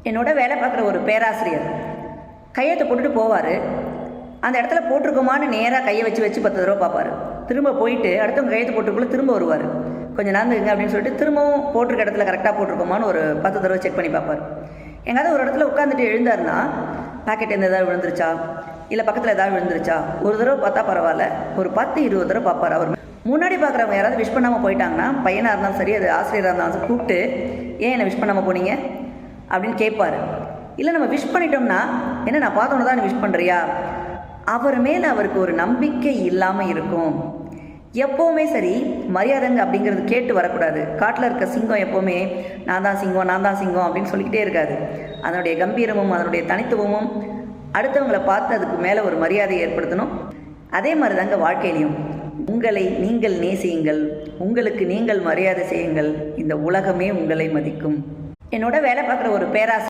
என்னோட வேலை பார்க்குற ஒரு பேராசிரியர் கையெழுத்து போட்டுட்டு போவார். அந்த இடத்துல போட்டிருக்கோமான்னு நேராக கையை வச்சு 10 தடவை பார்ப்பார். திரும்ப போயிட்டு அடுத்தவங்க கையெழுத்து போட்டுக்குள்ளே திரும்ப வருவார். கொஞ்சம் நேரம் இருங்க அப்படின்னு சொல்லிட்டு திரும்பவும் போட்டிருக்க இடத்துல கரெக்டாக போட்டிருக்கோமான்னு ஒரு 10 தடவை செக் பண்ணி பார்ப்பார். எங்காவது ஒரு இடத்துல உட்காந்துட்டு எழுந்தாருன்னா பாக்கெட் எந்த ஏதாவது விழுந்துருச்சா, இல்லை பக்கத்தில் ஏதாவது விழுந்துருச்சா, ஒரு தடவை பார்த்தா பரவாயில்ல, ஒரு 10-20 தடவை பார்ப்பார். அவர் முன்னாடி பார்க்குறவங்க யாராவது விஷ் பண்ணாமல் போயிட்டாங்கன்னா, பையனாக இருந்தாலும் சரி, அது ஆசிரியராக இருந்தாலும் சரி, கூப்பிட்டு ஏன் என்னை விஷ் பண்ணாமல் போனீங்க அப்படின்னு கேட்பார். இல்லை நம்ம விஷ் பண்ணிட்டோம்னா, என்ன நான் பார்த்தோன்னு தான் விஷ் பண்ணுறியா, அவர் மேலே அவருக்கு ஒரு நம்பிக்கை இல்லாமல் இருக்கும். எப்போவுமே சரி, மரியாதைங்க அப்படிங்கிறது கேட்டு வரக்கூடாது. காட்டில் இருக்க சிங்கம் எப்போவுமே நான் தான் சிங்கம் அப்படின்னு சொல்லிக்கிட்டே இருக்காது. அதனுடைய கம்பீரமும் அதனுடைய தனித்துவமும் அடுத்தவங்களை பார்த்து அதுக்கு மேலே ஒரு மரியாதையை ஏற்படுத்தணும். அதே மாதிரி தாங்க வாழ்க்கையிலையும் உங்களை நீங்கள் நேசியுங்கள், உங்களுக்கு நீங்கள் மரியாதை செய்யுங்கள், இந்த உலகமே உங்களை மதிக்கும். என்னோட வேலை பார்க்குற ஒரு பேராசிரியர்